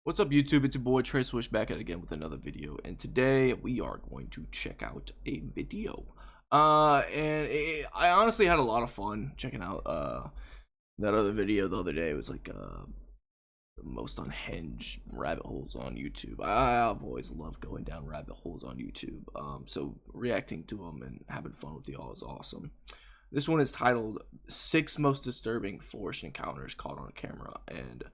What's up, YouTube? It's your boy Trey Swish back at again with another video, and today we are going to check out a video. I honestly had a lot of fun checking out that other video the other day. It was like the most unhinged rabbit holes on YouTube. I've always loved going down rabbit holes on YouTube. So reacting to them and having fun with y'all is awesome. This one is titled 6 Most Disturbing Forest Encounters Caught on Camera, and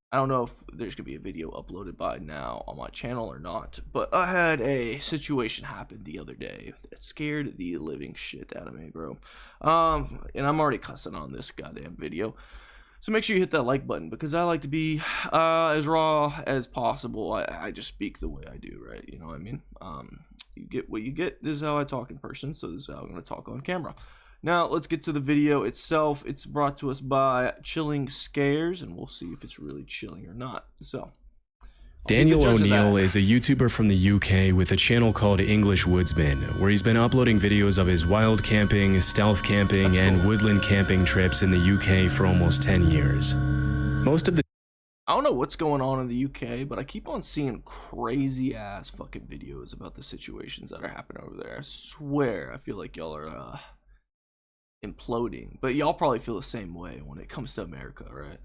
I don't know if there's gonna be a video uploaded by now on my channel or not, but I had a situation happen the other day that scared the living shit out of me, bro. And I'm already cussing on this goddamn video, so make sure you hit that like button because I like to be as raw as possible. I just speak the way I do, right? You know what I mean? You get what you get. This is how I talk in person, so this is how I'm gonna talk on camera. Now, let's get to the video itself. It's brought to us by Chilling Scares, and we'll see if it's really chilling or not. So, Daniel O'Neill is a YouTuber from the UK with a channel called English Woodsman, where he's been uploading videos of his wild camping, stealth camping, and woodland camping trips in the UK for almost 10 years. Most of the I don't know what's going on in the UK, but I keep on seeing crazy ass fucking videos about the situations that are happening over there. I swear, I feel like y'all are imploding, but y'all probably feel the same way when it comes to America, right?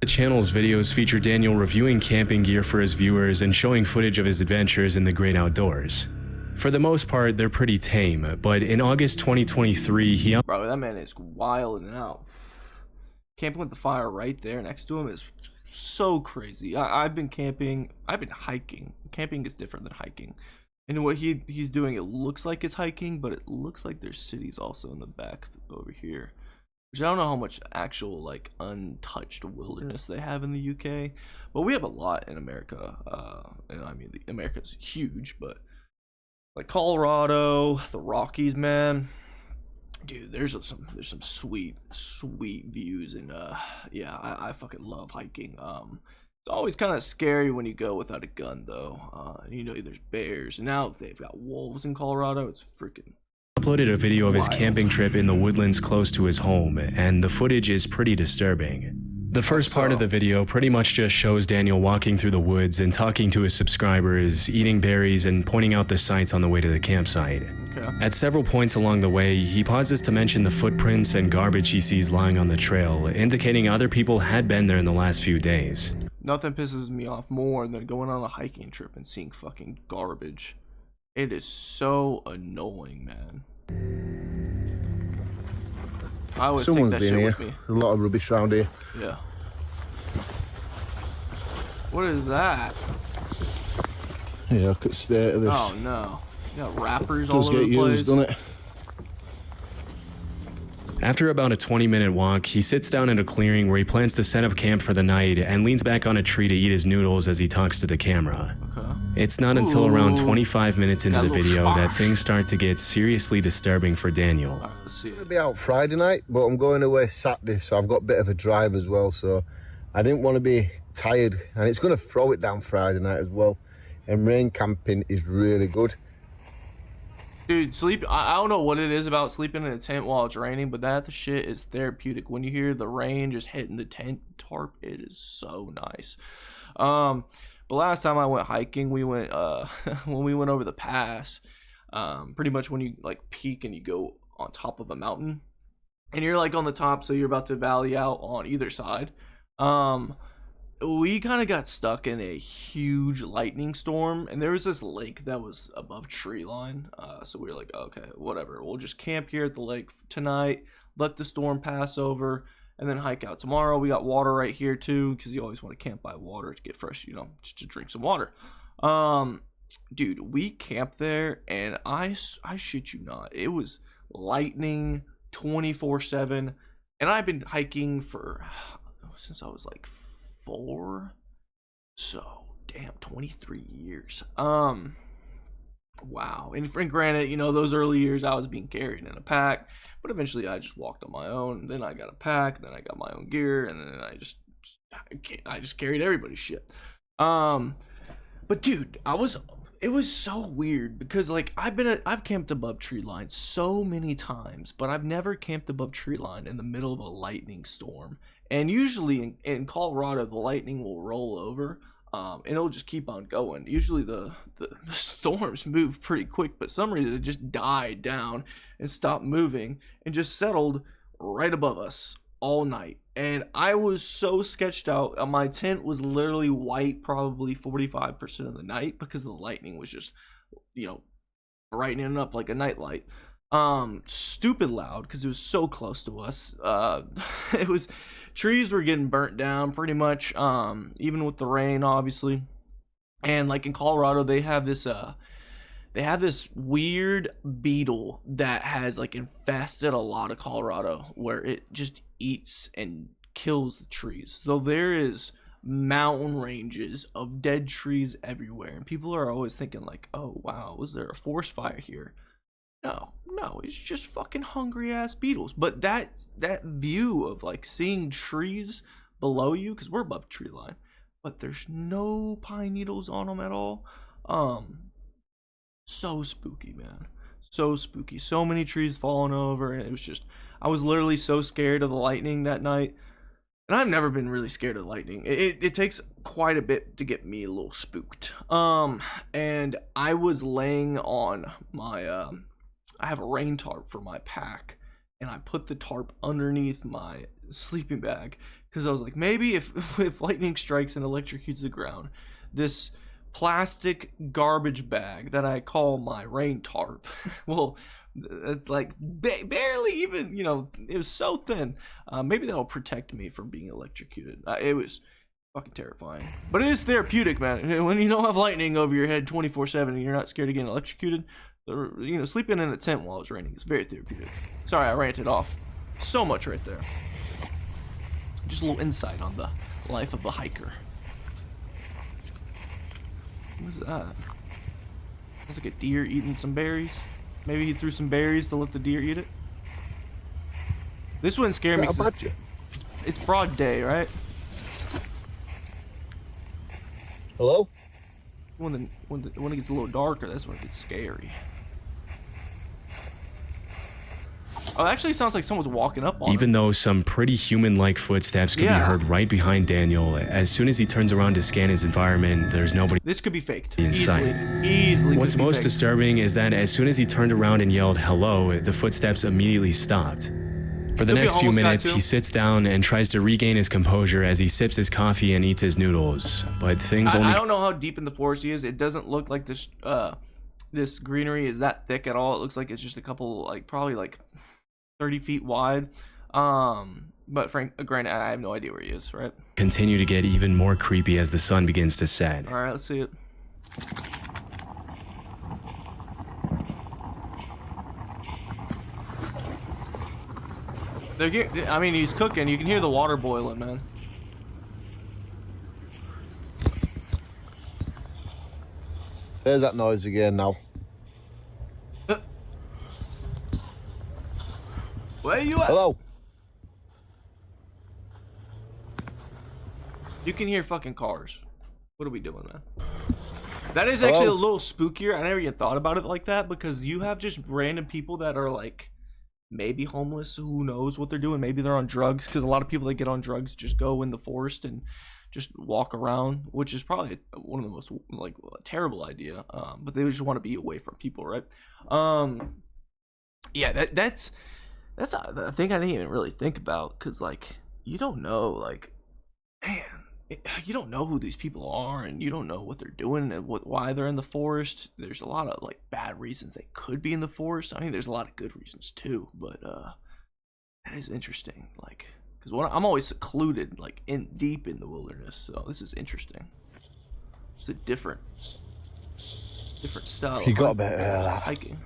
The channel's videos feature Daniel reviewing camping gear for his viewers and showing footage of his adventures in the great outdoors. For the most part, they're pretty tame, but in August 2023, Bro, that man is wilding out. Camping with the fire right there next to him is so crazy. I've been camping, I've been hiking. Camping is different than hiking. And what he's doing, it looks like it's hiking, but it looks like there's cities also in the back over here. Which I don't know how much actual like untouched wilderness they have in the UK, but we have a lot in America. And I mean, America's huge, but like Colorado, the Rockies, man, dude, there's some sweet views, and yeah, I fucking love hiking. It's always kind of scary when you go without a gun, though. You know, there's bears, and now they've got wolves in Colorado. It's freaking uploaded a video of his camping trip in the woodlands close to his home, and the footage is pretty disturbing. The first part of the video pretty much just shows Daniel walking through the woods and talking to his subscribers, eating berries, and pointing out the sights on the way to the campsite. At several points along the way, he pauses to mention the footprints and garbage he sees lying on the trail, indicating other people had been there in the last few days. Nothing pisses me off more than going on a hiking trip and seeing fucking garbage. It is so annoying, man. I always take that shit with me. A lot of rubbish around here. Yeah. What is that? Yeah, look at the state of this. Oh no. You got wrappers It all does over get the place. used, doesn't it? After about a 20-minute walk, he sits down at a clearing where he plans to set up camp for the night and leans back on a tree to eat his noodles as he talks to the camera. It's not until around 25 minutes into the video that things start to get seriously disturbing for Daniel. Right, let's see I'm it. going to be out Friday night, but I'm going away Saturday, so I've got a bit of a drive as well, so I didn't want to be tired, and it's going to throw it down Friday night as well, and rain camping is really good. Dude, I don't know what it is about sleeping in a tent while it's raining, but that shit is therapeutic. When you hear the rain just hitting the tent tarp, it is so nice. But last time I went hiking, we went when we went over the pass, pretty much when you like peak and you go on top of a mountain, and you're like on the top, so you're about to valley out on either side. We kind of got stuck in a huge lightning storm, and there was this lake that was above tree line, so we were like, okay, whatever, we'll just camp here at the lake tonight, let the storm pass over, and then hike out tomorrow. We got water right here too, because you always want to camp by water to get fresh, you know, just to drink some water. Dude, we camped there, and I shit you not, it was lightning 24/7, and I've been hiking for since I was like 4, so damn, 23 years. Wow. And granted, you know, those early years I was being carried in a pack, but eventually I just walked on my own. Then I got a pack, then I got my own gear, and then I just carried everybody's shit. But dude, it was so weird because like I've camped above tree line so many times, but I've never camped above tree line in the middle of a lightning storm. And usually in Colorado, the lightning will roll over. and it'll just keep on going. Usually the storms move pretty quick, but some reason it just died down and stopped moving and just settled right above us all night. And I was so sketched out. My tent was literally white probably 45% of the night because the lightning was just, you know, brightening up like a nightlight. Stupid loud because it was so close to us. It was, trees were getting burnt down pretty much, even with the rain, obviously. And like in Colorado, they have this weird beetle that has like infested a lot of Colorado, where it just eats and kills the trees. So there is mountain ranges of dead trees everywhere, and people are always thinking like, oh wow, was there a forest fire here? No, it's just fucking hungry ass beetles. But that view of like seeing trees below you, because we're above tree line, but there's no pine needles on them at all. So spooky, man. So spooky. So many trees falling over, and it was just, I was literally so scared of the lightning that night. And I've never been really scared of lightning. It takes quite a bit to get me a little spooked. And I was laying on my I have a rain tarp for my pack, and I put the tarp underneath my sleeping bag because I was like, maybe if lightning strikes and electrocutes the ground, this plastic garbage bag that I call my rain tarp, well, it's like barely even, you know, it was so thin. Maybe that'll protect me from being electrocuted. It was fucking terrifying, but it is therapeutic, man. When you don't have lightning over your head 24/7 and you're not scared of getting electrocuted, you know, sleeping in a tent while it's raining is very therapeutic. Sorry, I ranted off so much right there. Just a little insight on the life of a hiker. What is that? Looks like a deer eating some berries. Maybe he threw some berries to let the deer eat it. This wouldn't scare me. It's broad day, right? Hello? When it gets a little darker, that's when it gets scary. Oh, it actually sounds like someone's walking up on Even him. though some pretty human-like footsteps can be heard right behind Daniel, as soon as he turns around to scan his environment, there's nobody This could be faked. in sight. Easily. What's most disturbing is that as soon as he turned around and yelled hello, the footsteps immediately stopped. For the next few minutes, he sits down and tries to regain his composure as he sips his coffee and eats his noodles. But things only... I don't know how deep in the forest he is. It doesn't look like this greenery is that thick at all. It looks like it's just a couple, like probably like 30 feet wide. But granted, I have no idea where he is, right? continue to get even more creepy as the sun begins to set. All right, let's see it. I mean, he's cooking. You can hear the water boiling, man. There's that noise again now. Where you at? Hello? You can hear fucking cars. What are we doing, man? That is actually a little spookier. I never even thought about it like that, because you have just random people that are like maybe homeless. Who knows what they're doing? Maybe they're on drugs, because a lot of people that get on drugs just go in the forest and just walk around, which is probably one of the most like terrible idea. But they just want to be away from people, right? Yeah, that's a thing I didn't even really think about, because like you don't know, like, man, you don't know who these people are, and you don't know what they're doing and why they're in the forest. There's a lot of like bad reasons they could be in the forest. I mean, there's a lot of good reasons too, but that is interesting. Like, because I'm always secluded, like deep in the wilderness, so this is interesting. It's a different style. You got a bit of that. Hiking.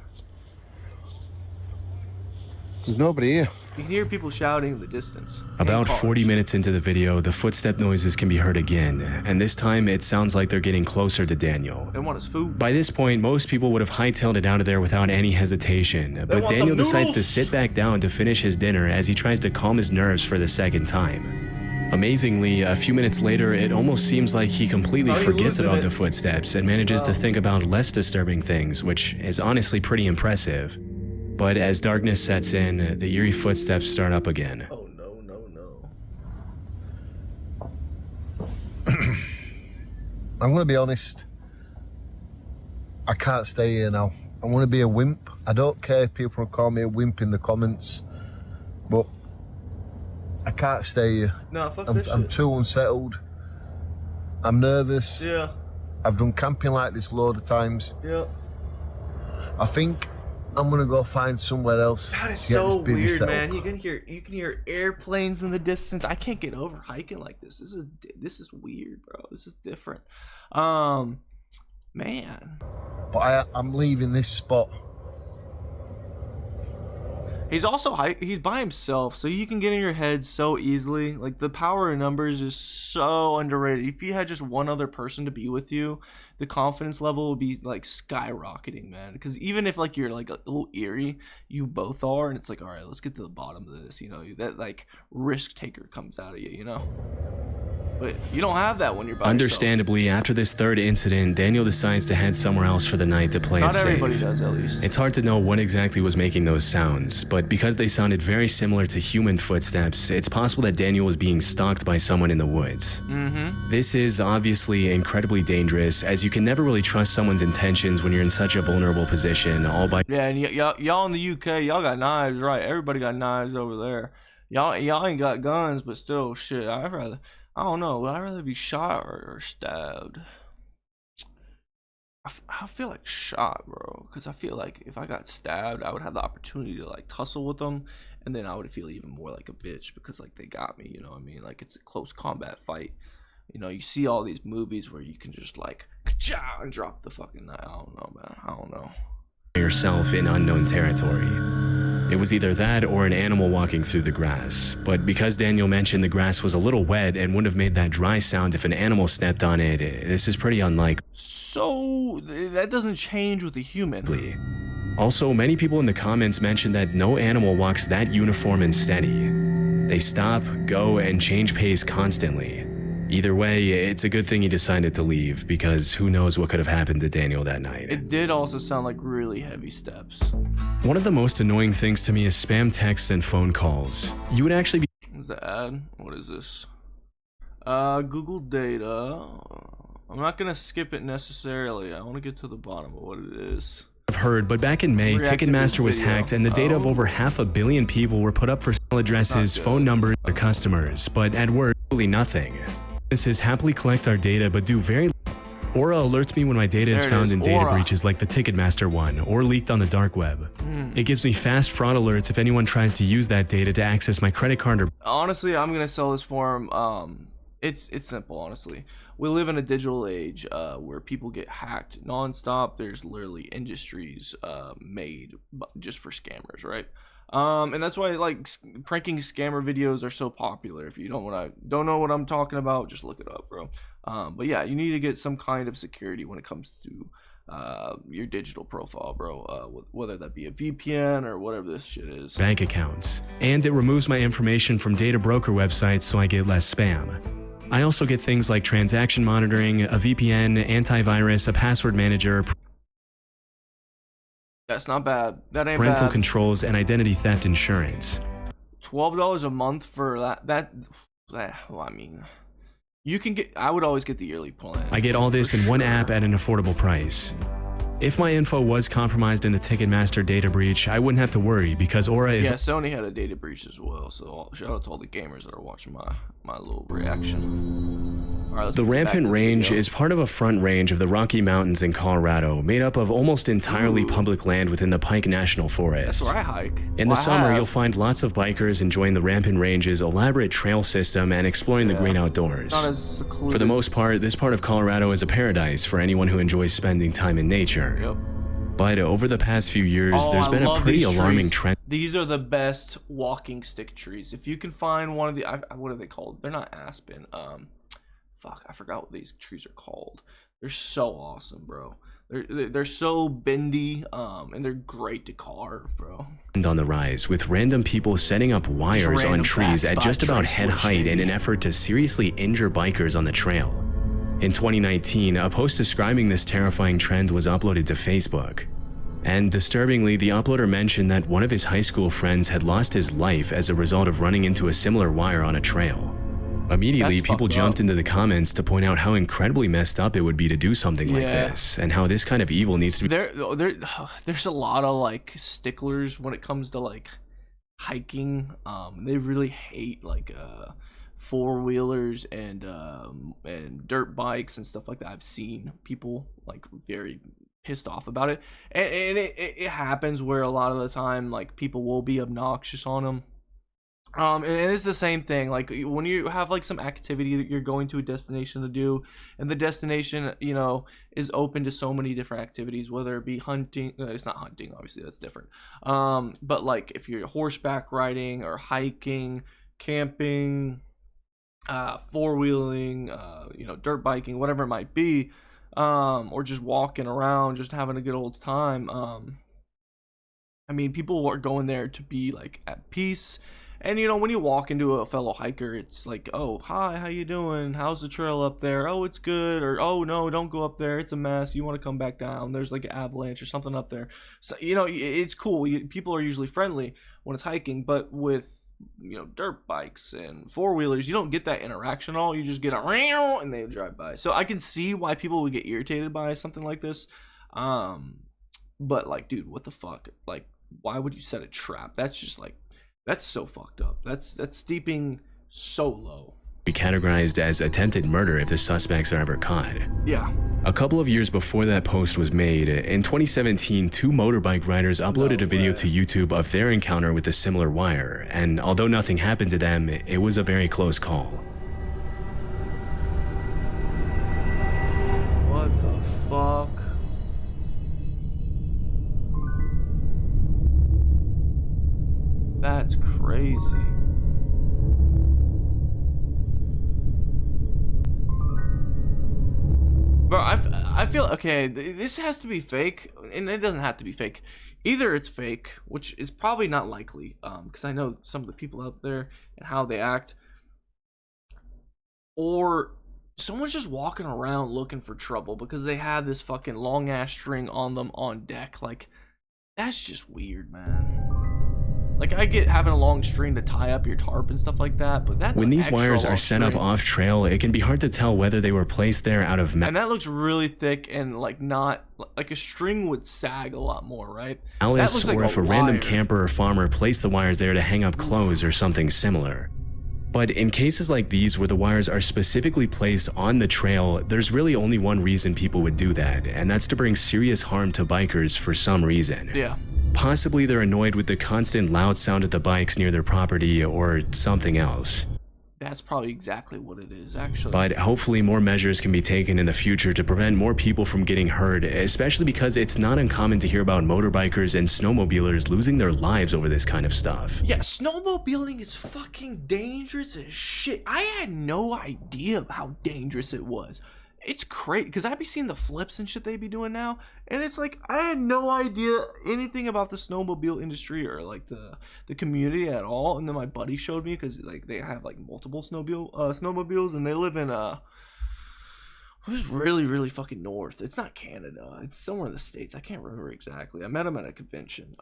There's nobody here. You can hear people shouting in the distance. About 40 minutes into the video, the footstep noises can be heard again, and this time it sounds like they're getting closer to Daniel. They want his food. By this point, most people would have hightailed it out of there without any hesitation, but Daniel decides to sit back down to finish his dinner as he tries to calm his nerves for the second time. Amazingly, a few minutes later, it almost seems like he completely forgets about the footsteps and manages to think about less disturbing things, which is honestly pretty impressive. But as darkness sets in, the eerie footsteps start up again. Oh no. I'm going to be honest. I can't stay here now. I want to be a wimp. I don't care if people call me a wimp in the comments, but I can't stay here. No, fuck I'm, this I'm shit. too unsettled. I'm nervous. Yeah. I've done camping like this a load of times. Yeah. I think I'm gonna go find somewhere else. God, it's to get so this busy weird, set man. up. You can hear airplanes in the distance. I can't get over hiking like this. This is weird, bro. This is different. Man. But I'm leaving this spot. He's by himself, so you can get in your head so easily. Like, the power of numbers is so underrated. If you had just one other person to be with you, the confidence level would be like skyrocketing, man. Because even if like you're like a little eerie, you both are, and it's like, all right, let's get to the bottom of this. You know, that like risk taker comes out of you. You know. But you don't have that when you're by Understandably, after this third incident, Daniel decides to head somewhere else for the night to play yourself. it Not safe. everybody does, at least. It's hard to know what exactly was making those sounds, but because they sounded very similar to human footsteps, it's possible that Daniel was being stalked by someone in the woods. This is obviously incredibly dangerous, as you can never really trust someone's intentions when you're in such a vulnerable position, all by Yeah, and y'all in the UK, y'all got knives, right? Everybody got knives over there. Y'all ain't got guns, but still, shit. I don't know. Would I rather be shot or stabbed? I feel like shot, bro. Because I feel like if I got stabbed, I would have the opportunity to like tussle with them, and then I would feel even more like a bitch because like they got me. You know what I mean? Like, it's a close combat fight. You know, you see all these movies where you can just like ka-chow and drop the fucking knife. I don't know, man. I don't know. yourself in unknown territory. It was either that or an animal walking through the grass, but because Daniel mentioned the grass was a little wet and wouldn't have made that dry sound if an animal stepped on it, this is pretty unlikely. So that doesn't change with a human. Also, many people in the comments mentioned that no animal walks that uniform and steady. They stop, go, and change pace constantly. Either way, it's a good thing he decided to leave, because who knows what could have happened to Daniel that night. It did also sound like really heavy steps. One of the most annoying things to me is spam texts and phone calls. You would actually be Is the ad? What is this? Google data. I'm not gonna skip it necessarily. I want to get to the bottom of what it is. I've heard, but back in May, Reactive Ticketmaster was video. hacked and the data of over 500 million people were put up for email addresses, phone numbers, or customers, but at worst, really nothing. This is happily collect our data, but do very Aura alerts me when my data is There it found is, in data Aura. breaches like the Ticketmaster one, or leaked on the dark web. It gives me fast fraud alerts if anyone tries to use that data to access my credit card or Honestly, I'm gonna sell this for him. It's simple, honestly. We live in a digital age where people get hacked nonstop. There's literally industries made just for scammers, right? And that's why like pranking scammer videos are so popular. If you don't know what I'm talking about, just look it up, bro. But yeah, you need to get some kind of security when it comes to your digital profile, bro. Whether that be a VPN or whatever this shit is. bank accounts. And it removes my information from data broker websites so I get less spam. I also get things like transaction monitoring, a VPN, antivirus, a password manager, That's not bad. That ain't parental bad. controls, and identity theft insurance. $12 a month for well, I mean, you can get. I would always get the yearly plan. I get all this for in one sure. app at an affordable price. If my info was compromised in the Ticketmaster data breach, I wouldn't have to worry because Aura is Yeah, Sony had a data breach as well. So shout out to all the gamers that are watching my little reaction. All right, let's The get back Rampant to the Range video. is part of a front range of the Rocky Mountains in Colorado, made up of almost entirely Ooh. public land within the Pike National Forest. That's where I hike. In the Well, I summer, have. you'll find lots of bikers enjoying the Rampant Range's elaborate trail system and exploring the Yeah. great outdoors. Not as secluded. For the most part, this part of Colorado is a paradise for anyone who enjoys spending time in nature. Yep. But over the past few years, there's I been a love pretty these alarming trees. trend. These are the best walking stick trees. If you can find one of the, what are they called? They're not aspen. Fuck, I forgot what these trees are called. They're so awesome, bro. They're so bendy, and they're great to carve, bro. On the rise, with random people setting up wires on random trees facts at about just about tree head height in switching. an effort to seriously injure bikers on the trail. In 2019, a post describing this terrifying trend was uploaded to Facebook. And disturbingly, the uploader mentioned that one of his high school friends had lost his life as a result of running into a similar wire on a trail. Immediately, That's people fucked jumped up. into the comments to point out how incredibly messed up it would be to do something like Yeah. this, and how this kind of evil needs to be. There's a lot of like sticklers when it comes to like hiking. They really hate like four-wheelers and dirt bikes and stuff like that. I've seen people like very pissed off about it, and it happens where a lot of the time like people will be obnoxious on them. And it's the same thing. Like when you have like some activity that you're going to a destination to do, and the destination, you know, is open to so many different activities, whether it be hunting. It's not hunting, obviously, that's different. But like if you're horseback riding or hiking, camping, four-wheeling, you know, dirt biking, whatever it might be, or just walking around, just having a good old time. I mean, people are going there to be like at peace. And you know, when you walk into a fellow hiker, it's like, oh, hi, how you doing? How's the trail up there? Oh, it's good. Or, oh, no, don't go up there. It's a mess. You want to come back down. There's like an avalanche or something up there. So, you know, it's cool. People are usually friendly when it's hiking. But with, you know, dirt bikes and four-wheelers, you don't get that interaction at all. You just get a and they drive by. So I can see why people would get irritated by something like this. But like, dude, what the fuck? Like, why would you set a trap? That's just like, that's so fucked up. That's steeping so low. Be categorized as attempted murder if the suspects are ever caught. Yeah. A couple of years before that post was made, in 2017, two motorbike riders uploaded a video to YouTube of their encounter with a similar wire, and although nothing happened to them, it was a very close call. What the fuck? That's crazy. Bro, I feel okay. This has to be fake, and it doesn't have to be fake. Either it's fake, which is probably not likely, because I know some of the people out there and how they act, or someone's just walking around looking for trouble because they have this fucking long ass string on them on deck. Like, that's just weird, man. Like, I get having a long string to tie up your tarp and stuff like that, but that's when these extra wires are long set up string. off trail, it can be hard to tell whether they were placed there out of And that looks really thick and like not like a string would sag a lot more, right? malice, like or a if a random wire. camper or farmer placed the wires there to hang up clothes or something similar. But in cases like these where the wires are specifically placed on the trail, there's really only one reason people would do that, and that's to bring serious harm to bikers for some reason. Yeah. Possibly they're annoyed with the constant loud sound of the bikes near their property or something else. That's probably exactly what it is, actually. But hopefully more measures can be taken in the future to prevent more people from getting hurt, especially because it's not uncommon to hear about motorbikers and snowmobilers losing their lives over this kind of stuff. Yeah, snowmobiling is fucking dangerous as shit. I had no idea of how dangerous it was. It's crazy, because I be seeing the flips and shit they be doing now, and it's like, I had no idea anything about the snowmobile industry or like the community at all. And then my buddy showed me, because like they have like multiple snowmobiles, and they live in it was really fucking north. It's not Canada, it's somewhere in the States. I can't remember exactly. I met him at a convention.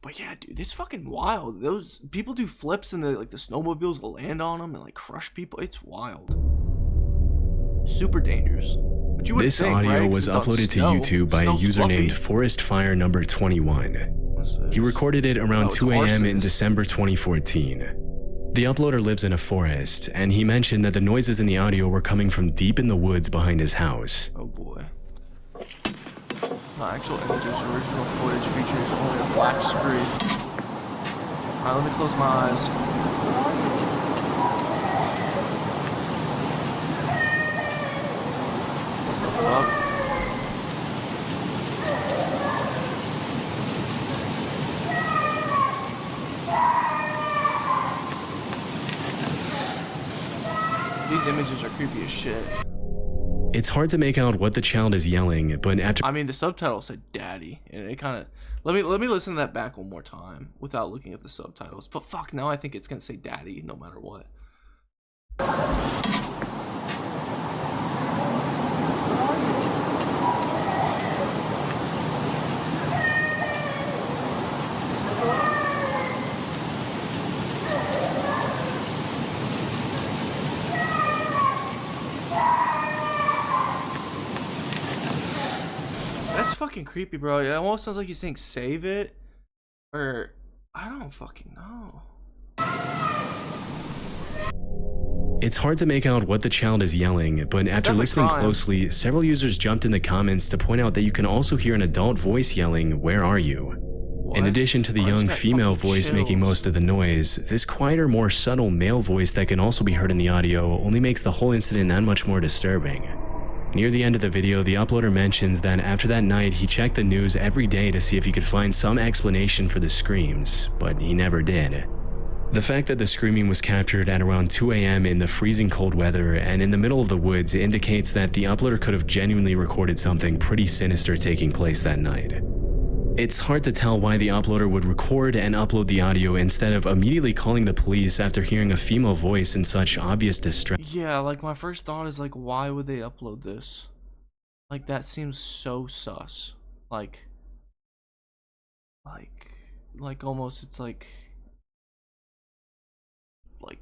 But yeah, dude, it's fucking wild. Those people do flips, and the snowmobiles will land on them and like crush people. It's wild. Super dangerous. But you would This think, audio right? 'Cause was it's on uploaded to snow. YouTube by a Snow's user named fluffy. Forest Fire number 21. What's this? He recorded it around it's 2 a.m. in arsonist. December 2014. The uploader lives in a forest, and he mentioned that the noises in the audio were coming from deep in the woods behind his house. Oh boy. My actual images, original footage features only a black screen. Alright, let me close my eyes. What the fuck? These images are creepy as shit. It's hard to make out what the child is yelling, but after I mean, the subtitle said "daddy," and it kind of let me listen to that back one more time without looking at the subtitles. But fuck, now I think it's gonna say "daddy" no matter what. fucking creepy, bro. It almost sounds like he's saying save it, or I don't fucking know. It's hard to make out what the child is yelling, but after listening closely, several users jumped in the comments to point out that you can also hear an adult voice yelling, "Where are you?" What? In addition to the young female voice making most of the noise, this quieter, more subtle male voice that can also be heard in the audio only makes the whole incident that much more disturbing. Near the end of the video, the uploader mentions that after that night, he checked the news every day to see if he could find some explanation for the screams, but he never did. The fact that the screaming was captured at around 2 a.m. in the freezing cold weather and in the middle of the woods indicates that the uploader could have genuinely recorded something pretty sinister taking place that night. It's hard to tell why the uploader would record and upload the audio instead of immediately calling the police after hearing a female voice in such obvious distress. Yeah, like my first thought is like, why would they upload this? Like that seems so sus. Like almost it's like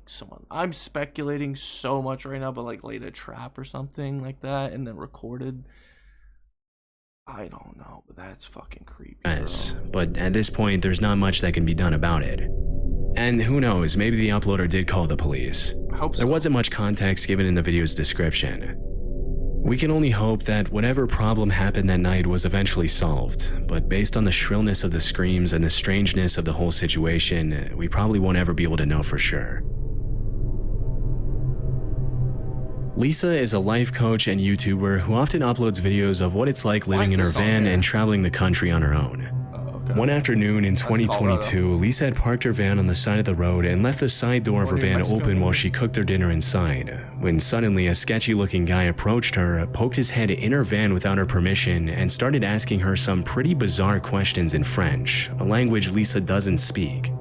someone, I'm speculating so much right now, but like laid a trap or something like that and then recorded. I don't know, but that's fucking creepy. Yes, but at this point, there's not much that can be done about it. And who knows, maybe the uploader did call the police. I hope so. There wasn't much context given in the video's description. We can only hope that whatever problem happened that night was eventually solved, but based on the shrillness of the screams and the strangeness of the whole situation, we probably won't ever be able to know for sure. Lisa is a life coach and YouTuber who often uploads videos of what it's like living in her van and traveling the country on her own. One afternoon in 2022, Lisa had parked her van on the side of the road and left the side door of her van open while she cooked her dinner inside, when suddenly a sketchy-looking guy approached her, poked his head in her van without her permission, and started asking her some pretty bizarre questions in French, a language Lisa doesn't speak.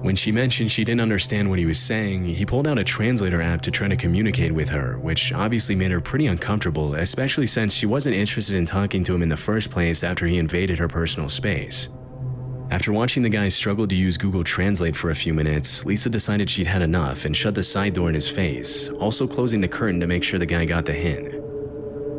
When she mentioned she didn't understand what he was saying, he pulled out a translator app to try to communicate with her, which obviously made her pretty uncomfortable, especially since she wasn't interested in talking to him in the first place after he invaded her personal space. After watching the guy struggle to use Google Translate for a few minutes, Lisa decided she'd had enough and shut the side door in his face, also closing the curtain to make sure the guy got the hint.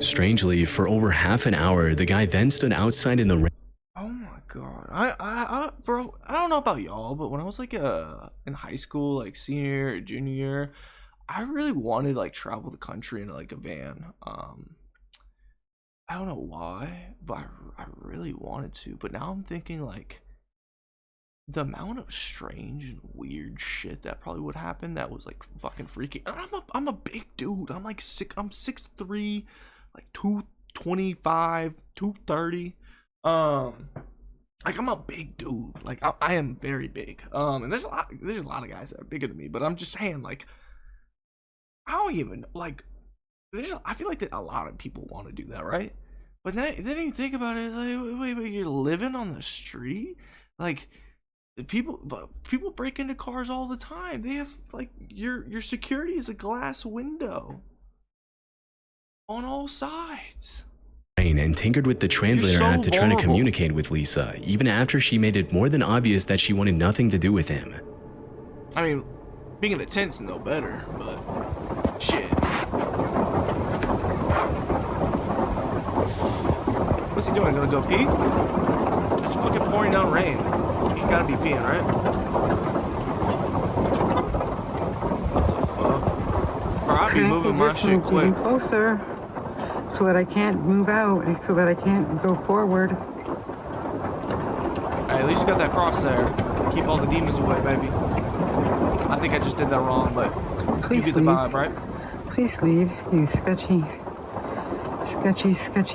Strangely, for over half an hour, the guy then stood outside in the rain. Oh my god, bro, I don't know about y'all, but when I was like in high school, like senior or junior year, I really wanted to like travel the country in like a van. I don't know why, but I really wanted to. But now I'm thinking like the amount of strange and weird shit that probably would happen that was like fucking freaky. I'm a big dude. I'm 6'3", like 225, 230. Like I'm a big dude. Like I am very big. And there's a lot of guys that are bigger than me, but I'm just saying, like, I don't even like I feel like that a lot of people want to do that, right? But then you think about it, like, wait, you're living on the street? Like people break into cars all the time. They have like your security is a glass window on all sides. And tinkered with the translator app to try to communicate with Lisa, even after she made it more than obvious that she wanted nothing to do with him. I mean, being in a tent's no better, but shit. What's he doing? Gonna go pee? It's fucking pouring down rain. You gotta be peeing, right? What the fuck? Bro, I'll be moving my shit quick. Closer. So that I can't move out, and so that I can't go forward. Hey, at least you got that cross there. Keep all the demons away, baby. I think I just did that wrong, but please you get the vibe, right? Please leave, you sketchy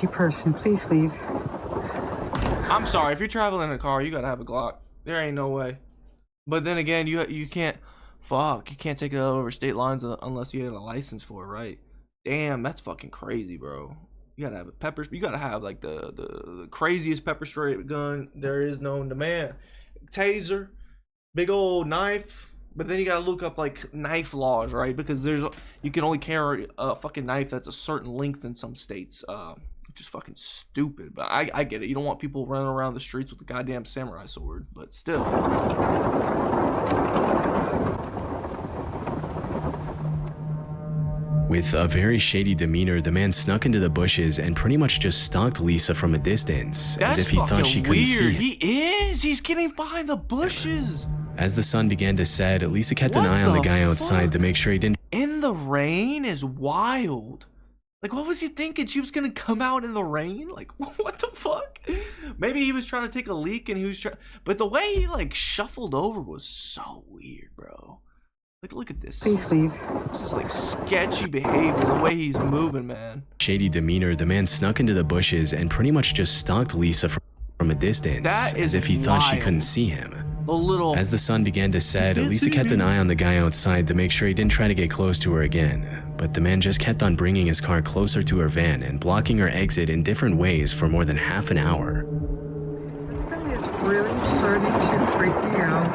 person. Please leave. I'm sorry, if you're traveling in a car, you gotta have a Glock. There ain't no way. But then again, you can't take it over state lines unless you have a license for it, right? Damn, that's fucking crazy, bro. You gotta have a pepper. You gotta have like the craziest pepper spray gun there is known to man. Taser, big old knife. But then you gotta look up like knife laws, right? Because you can only carry a fucking knife that's a certain length in some states, which is fucking stupid. But I get it. You don't want people running around the streets with a goddamn samurai sword, but still. With a very shady demeanor, the man snuck into the bushes and pretty much just stalked Lisa from a distance, That's as if he thought she couldn't weird. see him. He is. He's getting behind the bushes. As the sun began to set, Lisa kept an What eye on the the guy outside fuck? to make sure he didn't. In the rain is wild. Like, what was he thinking? She was gonna come out in the rain? Like, what the fuck? Maybe he was trying to take a leak and he was trying. But the way he like shuffled over was so weird, bro. Like, look at this. Please leave. This is like sketchy behavior. The way he's moving, man. Shady demeanor, the man snuck into the bushes and pretty much just stalked Lisa from a distance, That is as if he thought she wild. couldn't see him. The little. As the sun began to set, You can't Lisa see kept me. an eye on the guy outside to make sure he didn't try to get close to her again. But the man just kept on bringing his car closer to her van and blocking her exit in different ways for more than half an hour. This guy is really starting to freak me out.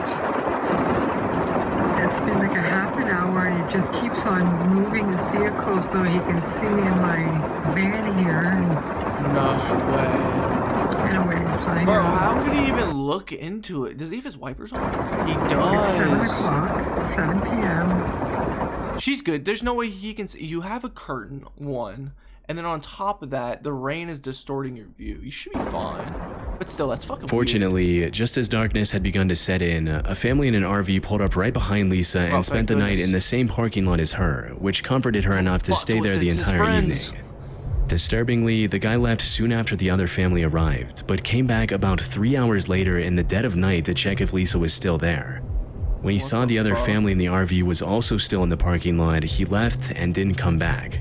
It's been like a half an hour and he just keeps on moving his vehicle so he can see in my van here. And No way. anyways, I Bro, how could he even look into it? Does he have his wipers on? He does. It's 7 o'clock, 7 p.m. She's good. There's no way he can see. You have a curtain, one, and then on top of that, the rain is distorting your view. You should be fine. But still, that's fucking weird. Fortunately, just as darkness had begun to set in, a family in an RV pulled up right behind Lisa and Oh, spent thank the night goodness. in the same parking lot as her, which comforted her enough to Plot stay there twist, the it's his entire friends. evening. Disturbingly, the guy left soon after the other family arrived, but came back about 3 hours later in the dead of night to check if Lisa was still there. When he What saw the the other fuck? family in the RV was also still in the parking lot, he left and didn't come back.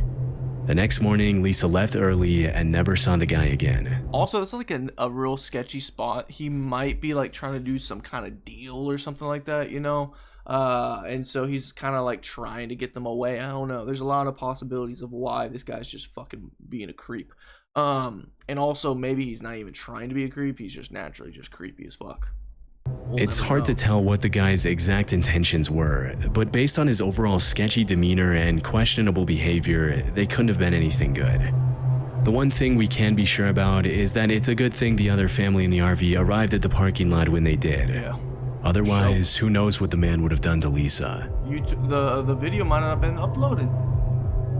The next morning, Lisa left early and never saw the guy again. Also, that's like a real sketchy spot. He might be like trying to do some kind of deal or something like that, you know? And so he's kind of like trying to get them away. I don't know. There's a lot of possibilities of why this guy's just fucking being a creep. And also maybe he's not even trying to be a creep. He's just naturally just creepy as fuck. We'll It's never hard to know. tell what the guy's exact intentions were, but based on his overall sketchy demeanor and questionable behavior, they couldn't have been anything good. The one thing we can be sure about is that it's a good thing the other family in the RV arrived at the parking lot when they did. Yeah. Otherwise, who knows what the man would have done to Lisa. YouTube, the video might not have been uploaded.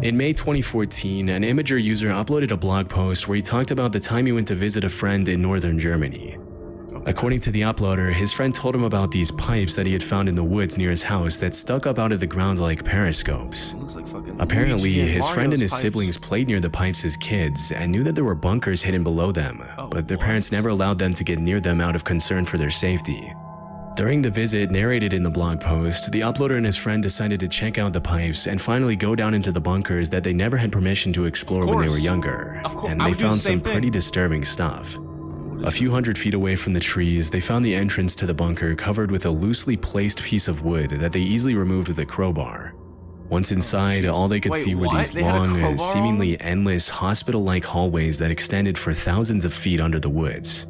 In May 2014, an Imager user uploaded a blog post where he talked about the time he went to visit a friend in northern Germany. According to the uploader, his friend told him about these pipes that he had found in the woods near his house that stuck up out of the ground like periscopes. It looks like fucking Apparently, Luigi his friend and Mario's his pipes. siblings played near the pipes as kids and knew that there were bunkers hidden below them, Oh, but their what? parents never allowed them to get near them out of concern for their safety. During the visit narrated in the blog post, the uploader and his friend decided to check out the pipes and finally go down into the bunkers that they never had permission to explore when they were course. younger, Of course. and I they would do the found same some thing. pretty disturbing stuff. A few hundred feet away from the trees, they found the entrance to the bunker covered with a loosely placed piece of wood that they easily removed with a crowbar. Once inside, all they could Wait, see were what? these They had a long, crowbar seemingly endless hospital-like hallways that extended for thousands of feet under the woods.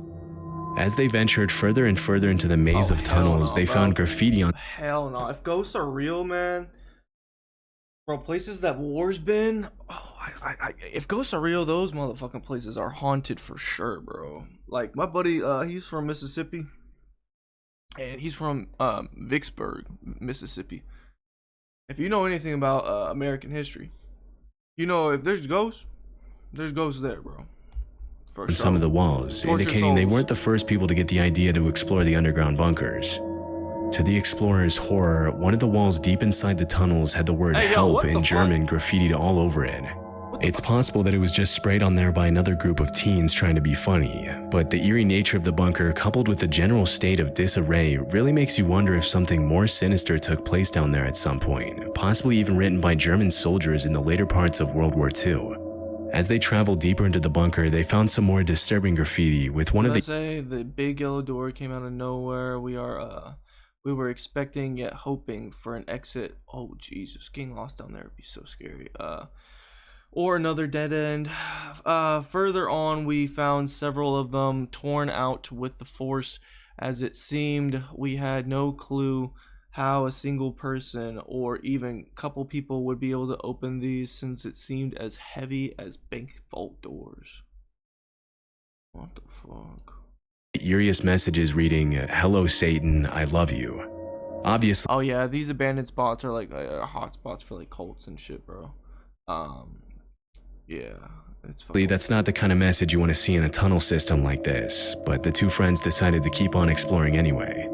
As they ventured further and further into the maze Oh, of hell tunnels, no, they bro. found graffiti on Hell no. If ghosts are real, man, bro, places that war's been, oh, if ghosts are real, those motherfucking places are haunted for sure, bro. Like my buddy, he's from Mississippi, and he's from Vicksburg, Mississippi. If you know anything about American history, you know if there's ghosts there, bro. For on some of the walls, Torture indicating they souls. weren't the first people to get the idea to explore the underground bunkers. To the explorers' horror, one of the walls deep inside the tunnels had the word Hey, yo, help what the in fuck? German graffitied all over it. It's possible that it was just sprayed on there by another group of teens trying to be funny, but the eerie nature of the bunker coupled with the general state of disarray really makes you wonder if something more sinister took place down there at some point, possibly even written by German soldiers in the later parts of World War II. As they traveled deeper into the bunker, they found some more disturbing graffiti with one of Let's the say the big yellow door came out of nowhere. We were expecting yet hoping for an exit. Oh Jesus, getting lost down there would be so scary. Or another dead end. Further on, we found several of them torn out with the force, as it seemed we had no clue how a single person or even couple people would be able to open these, since it seemed as heavy as bank vault doors. What the fuck? eeriest messages reading, "Hello Satan, I love you." Obviously, Oh yeah, these abandoned spots are like hot spots for like cults and shit, bro. Um, yeah, it's That's not the kind of message you want to see in a tunnel system like this, but the two friends decided to keep on exploring anyway.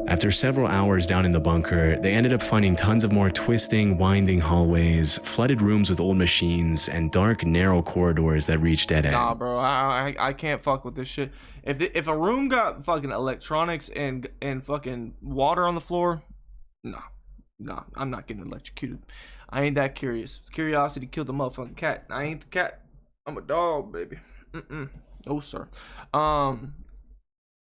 After several hours down in the bunker, they ended up finding tons of more twisting, winding hallways, flooded rooms with old machines, and dark, narrow corridors that reached dead Nah, end. bro, I can't fuck with this shit. If a room got fucking electronics and fucking water on the floor, nah, I'm not getting electrocuted. I ain't that curious. Curiosity killed the motherfucking cat. I ain't the cat. I'm a dog, baby. No, sir. Um,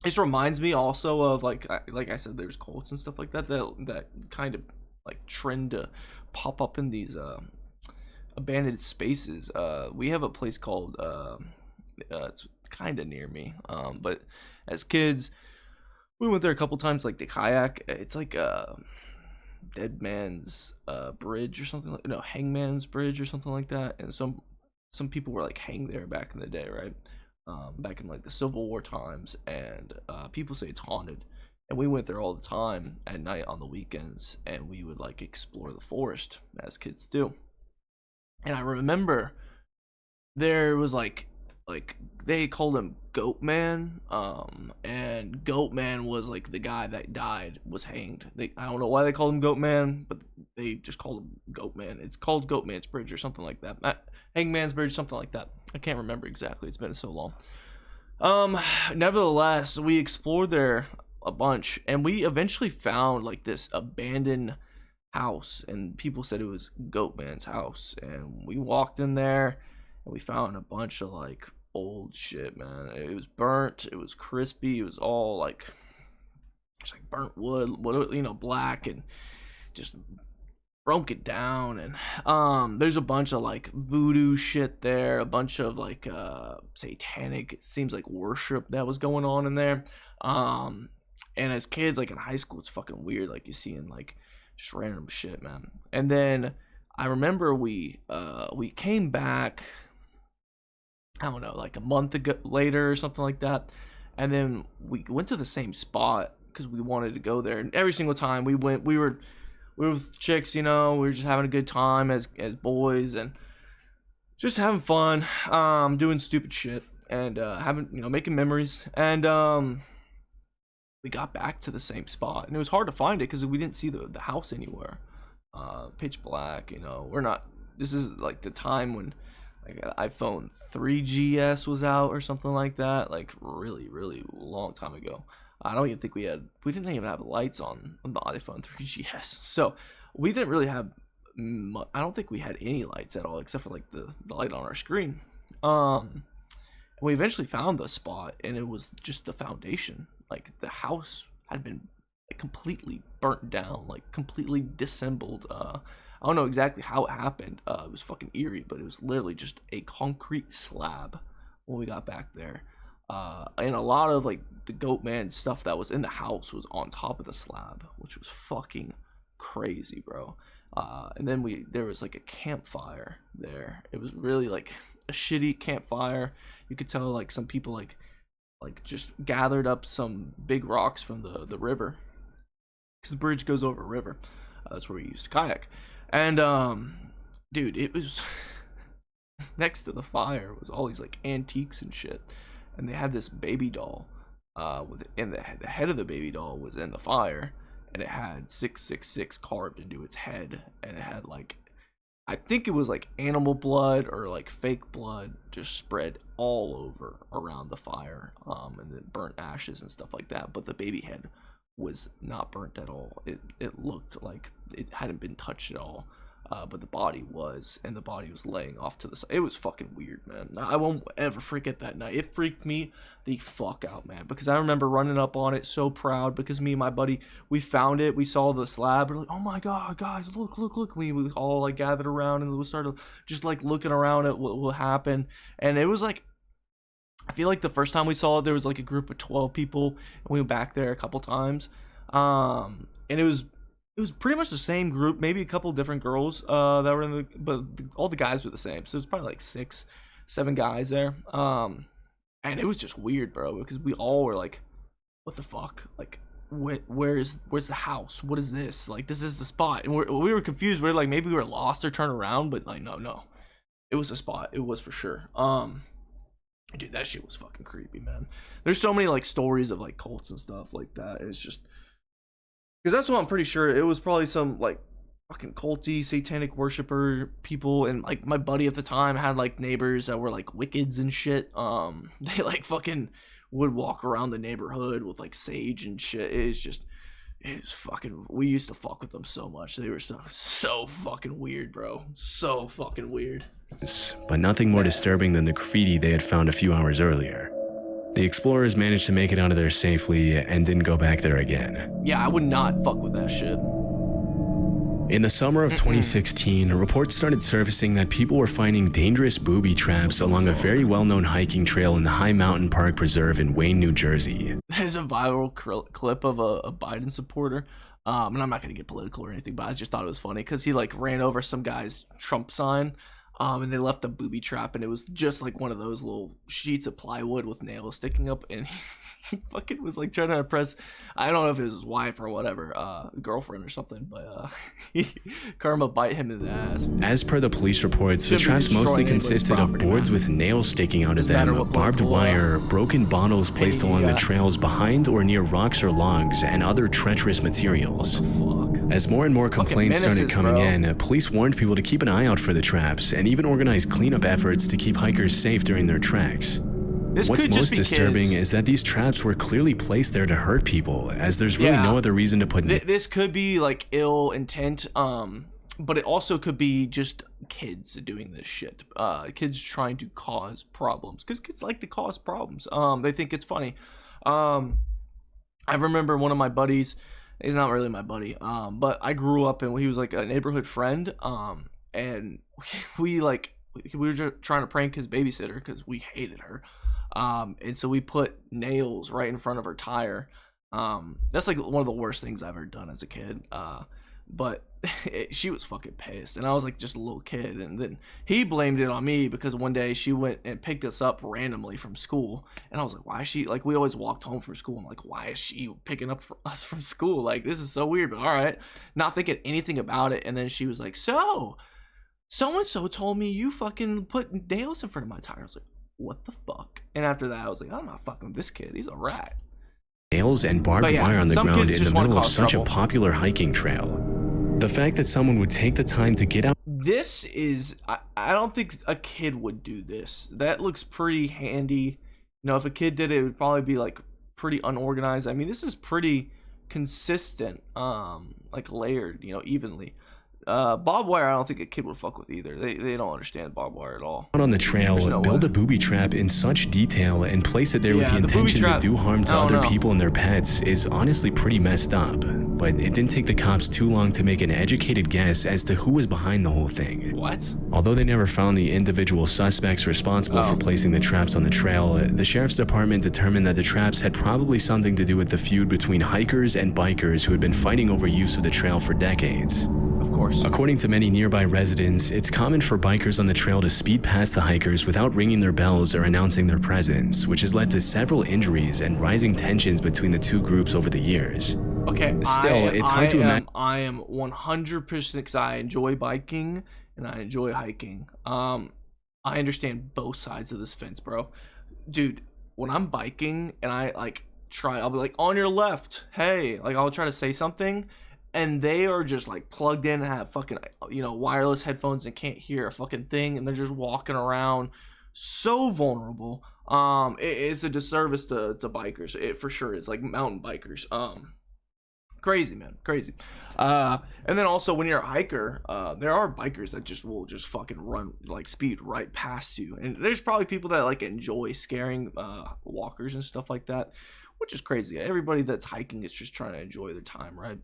this reminds me also of like I said, there's cults and stuff like that that kind of like trend to pop up in these abandoned spaces. We have a place called it's kind of near me. But as kids, we went there a couple times, like the kayak. It's like Dead Man's Bridge or something like no Hangman's Bridge or something like that. And some people were like hanged there back in the day, right? Back in like the Civil War times, and people say it's haunted. And we went there all the time at night on the weekends, and we would like explore the forest as kids do. And I remember there was like they called him Goat Man, and Goat Man was like the guy that died, was hanged. I don't know why they called him Goat Man, but they just called him Goat Man. It's called Goat Man's Bridge or something like that. Hangman's Bridge, something like that. I can't remember exactly. It's been so long. Nevertheless, we explored there a bunch, and we eventually found like this abandoned house, and people said it was Goat Man's house. And we walked in there, and we found a bunch of like old shit, man. It was burnt, it was crispy, it was all like just like burnt wood, you know, black, and just broke it down. And there's a bunch of like voodoo shit there, a bunch of like satanic, it seems like worship that was going on in there. And as kids, like in high school, it's fucking weird, like you see in like just random shit, man. And then I remember we came back, I don't know, like a month ago later or something like that. And then we went to the same spot because we wanted to go there. And every single time we went, we were with chicks, you know, we were just having a good time as boys, and just having fun, doing stupid shit, and having, you know, making memories. And we got back to the same spot, and it was hard to find it because we didn't see the house anywhere. Pitch black, you know. This is like the time when like iPhone 3GS was out or something like that, like really really long time ago. I don't even think we didn't even have lights on the iPhone 3GS, so we didn't really have I don't think we had any lights at all except for like the light on our screen. We eventually found the spot, and it was just the foundation. Like the house had been like completely burnt down, like completely disassembled. I don't know exactly how it happened. It was fucking eerie, but it was literally just a concrete slab when we got back there. And a lot of like the Goat Man stuff that was in the house was on top of the slab, which was fucking crazy, bro. And then there was like a campfire there. It was really like a shitty campfire. You could tell like some people like just gathered up some big rocks from the river, because the bridge goes over a river. That's where we used to kayak. And dude, it was next to the fire was all these like antiques and shit, and they had this baby doll and the head of the baby doll was in the fire, and it had 666 carved into its head, and it had like, I think it was like animal blood or like fake blood just spread all over around the fire, and then burnt ashes and stuff like that. But the baby head was not burnt at all. It looked like it hadn't been touched at all. But the body was, and the body was laying off to the side. It was fucking weird, man. I won't ever forget that night. It freaked me the fuck out, man, because I remember running up on it so proud, because me and my buddy, we found it. We saw the slab. We're like, oh my god, guys, look. We all like gathered around, and we started just like looking around at what happened. And it was like, I feel like the first time we saw it, there was like a group of 12 people, and we went back there a couple times. And it was pretty much the same group, maybe a couple different girls that were in the, but all the guys were the same. So it was probably like 6-7 guys there. And it was just weird, bro, because we all were like, what the fuck? Like, where's the house? What is this? Like, this is the spot. And we were confused. We were like, maybe we were lost or turned around, but like, no, it was a spot. It was for sure. Dude, that shit was fucking creepy, man. There's so many like stories of like cults and stuff like that. It's just because that's what I'm pretty sure it was, probably some like fucking culty satanic worshiper people. And like my buddy at the time had like neighbors that were like Wiccans and shit. They like fucking would walk around the neighborhood with like sage and shit. It was fucking, we used to fuck with them so much. They were so fucking weird, bro. So fucking weird. But nothing more disturbing than the graffiti they had found a few hours earlier. The explorers managed to make it out of there safely and didn't go back there again. Yeah, I would not fuck with that shit. In the summer of 2016, reports started surfacing that people were finding dangerous booby traps along a very well-known hiking trail in the High Mountain Park Preserve in Wayne, New Jersey. There's a viral clip of a Biden supporter, and I'm not going to get political or anything, but I just thought it was funny because he like ran over some guy's Trump sign, and they left a booby trap, and it was just like one of those little sheets of plywood with nails sticking up, and he fucking was like trying to impress, I don't know if it was his wife or whatever, girlfriend or something, but karma bite him in the ass. As per the police reports, the traps mostly consisted of boards with nails sticking out of them, barbed wire, broken bottles placed along the trails behind or near rocks or logs, and other treacherous materials. As more and more complaints started coming in, police warned people to keep an eye out for the traps and even organized cleanup efforts to keep hikers safe during their treks. What's most disturbing is that these traps were clearly placed there to hurt people, as there's really no other reason to put... This could be like ill intent, but it also could be just kids doing this shit. Kids trying to cause problems, because kids like to cause problems. They think it's funny. I remember one of my buddies, he's not really my buddy, but I grew up and he was like a neighborhood friend, and we were just trying to prank his babysitter because we hated her. And so we put nails right in front of her tire. That's like one of the worst things I've ever done as a kid. But she was fucking pissed, and I was like just a little kid, and then he blamed it on me because one day she went and picked us up randomly from school, and I was like, why is she, like, we always walked home from school, I'm like, why is she picking up for us from school? Like, this is so weird, but all right, not thinking anything about it. And then she was like, so and so told me you fucking put nails in front of my tire. I was like, what the fuck? And after that I was like, I'm not fucking with this kid, he's a rat. Nails and barbed wire on the ground in the middle of such a popular hiking trail. The fact that someone would take the time to get out... This is... I don't think a kid would do this. That looks pretty handy. You know, if a kid did it, it would probably be like pretty unorganized. I mean, this is pretty consistent, like layered, you know, evenly. Barbed wire, I don't think a kid would fuck with either. They don't understand barbed wire at all. On the trail, build a booby trap in such detail and place it there with the intention to do harm to other people and their pets is honestly pretty messed up. But it didn't take the cops too long to make an educated guess as to who was behind the whole thing. What? Although they never found the individual suspects responsible for placing the traps on the trail, the sheriff's department determined that the traps had probably something to do with the feud between hikers and bikers who had been fighting over use of the trail for decades. Of course. According to many nearby residents, it's common for bikers on the trail to speed past the hikers without ringing their bells or announcing their presence, which has led to several injuries and rising tensions between the two groups over the years. Okay, still, it's hard to imagine. I am 100% because I enjoy biking and I enjoy hiking. I understand both sides of this fence, bro. Dude, when I'm biking and I'll be like, on your left, hey, like I'll try to say something, and they are just like plugged in and have fucking, you know, wireless headphones and can't hear a fucking thing, and they're just walking around so vulnerable. It's a disservice to bikers. It for sure is, like mountain bikers. Crazy, man, crazy. And then also when you're a hiker, there are bikers that will just fucking run, like speed right past you, and there's probably people that like enjoy scaring walkers and stuff like that, which is crazy. Everybody that's hiking is just trying to enjoy their time, right?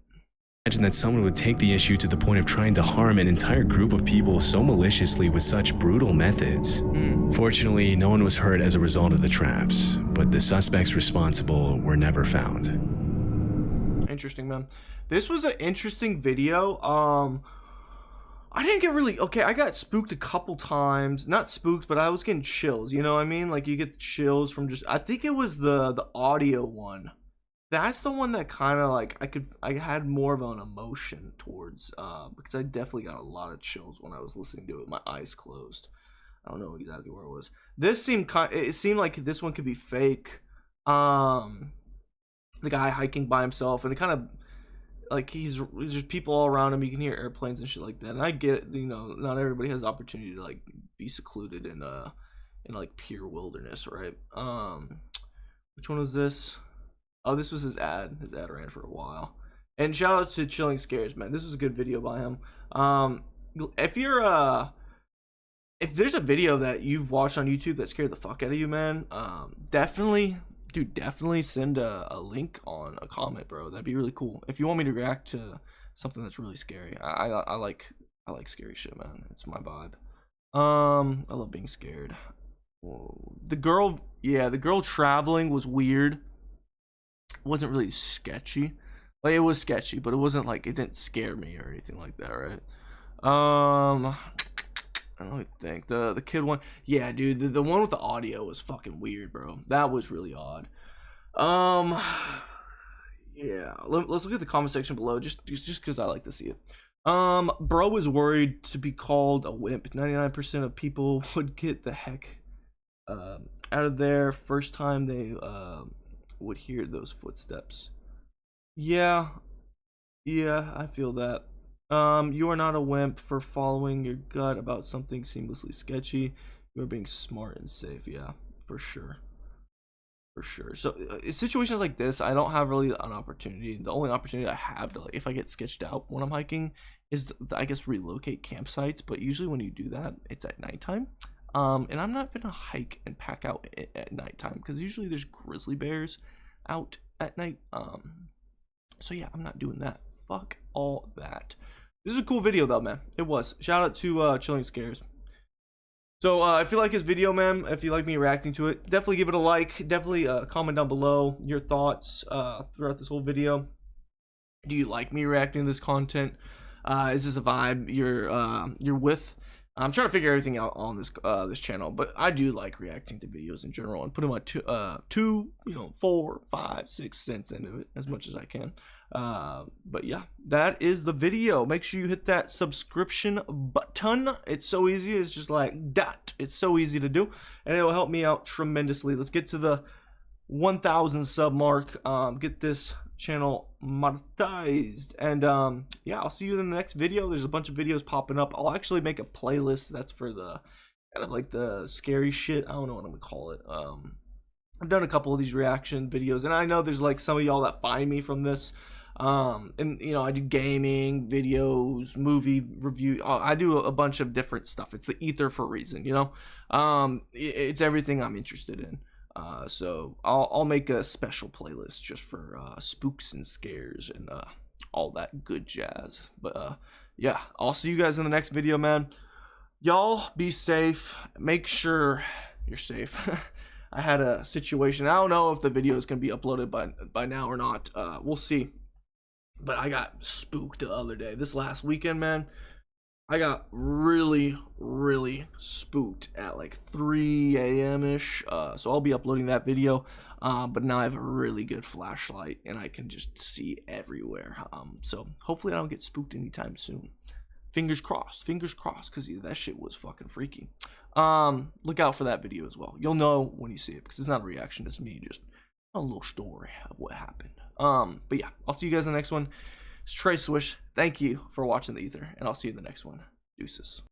Imagine that someone would take the issue to the point of trying to harm an entire group of people so maliciously with such brutal methods. Fortunately, no one was hurt as a result of the traps, but the suspects responsible were never found. Interesting, man. This was an interesting video. I didn't get really... Okay, I got spooked a couple times. Not spooked, but I was getting chills, you know what I mean? Like, you get chills from just... I think it was the audio one That's the one that kind of like I had more of an emotion towards because I definitely got a lot of chills when I was listening to it with my eyes closed. I don't know exactly where it was. This seemed it seemed like this one could be fake. The guy hiking by himself, and it kind of like there's just people all around him. You can hear airplanes and shit like that. And I get it, you know, not everybody has the opportunity to like be secluded in like pure wilderness, right? Which one was this? Oh, this was his ad. His ad ran for a while. And shout out to Chilling Scares, man. This was a good video by him. If you're if there's a video that you've watched on YouTube that scared the fuck out of you, man, definitely send a link on a comment, bro. That'd be really cool. If you want me to react to something that's really scary, I like scary shit, man. It's my vibe. I love being scared. Whoa. The girl traveling was weird. It wasn't really sketchy. Like, it was sketchy, but it wasn't like, it didn't scare me or anything like that, right? I don't really think the kid one. Yeah, dude, the one with the audio was fucking weird, bro. That was really odd. Yeah. Let's look at the comment section below, just because I like to see it. Bro was worried to be called a wimp. 99% of people would get the heck out of there first time they would hear those footsteps. Yeah, I feel that. You are not a wimp for following your gut about something seamlessly sketchy. You are being smart and safe. Yeah, for sure. So in situations like this, I don't have really an opportunity. The only opportunity I have to, like, if I get sketched out when I'm hiking, is I guess relocate campsites. But usually when you do that, it's at nighttime. And I'm not gonna hike and pack out at nighttime because usually there's grizzly bears out at night. So yeah, I'm not doing that. Fuck all that. This is a cool video though, man. It was. Shout out to Chilling Scares. So if you like his video, man, if you like me reacting to it, definitely give it a like. Definitely comment down below your thoughts throughout this whole video. Do you like me reacting to this content? Is this a vibe you're with? I'm trying to figure everything out on this channel, but I do like reacting to videos in general and putting my 2, 4, 5, 6 cents into it as much as I can. But yeah, that is the video. Make sure you hit that subscription button. It's so easy. It's just like that. It's so easy to do, and it will help me out tremendously. Let's get to the 1,000 sub mark. Get this channel monetized, and yeah, I'll see you in the next video. There's a bunch of videos popping up. I'll actually make a playlist that's for the kind of like the scary shit. I don't know what I'm gonna call it. I've done a couple of these reaction videos, and I know there's like some of y'all that find me from this. And you know, I do gaming videos, movie review. I do a bunch of different stuff. It's the ether for a reason, you know. It's everything I'm interested in. So I'll make a special playlist just for spooks and scares and all that good jazz. But yeah, I'll see you guys in the next video, man. Y'all be safe. Make sure you're safe. I had a situation. I don't know if the video is gonna be uploaded by now or not. We'll see. But I got spooked the other day. This last weekend, man, I got really spooked at like 3 a.m. ish. So I'll be uploading that video. But now I have a really good flashlight and I can just see everywhere. So hopefully I don't get spooked anytime soon. Fingers crossed, because that shit was fucking freaky. Look out for that video as well. You'll know when you see it because it's not a reaction. It's me just a little story of what happened. But yeah, I'll see you guys in the next one. It's Trey Swish. Thank you for watching the ether, and I'll see you in the next one. Deuces.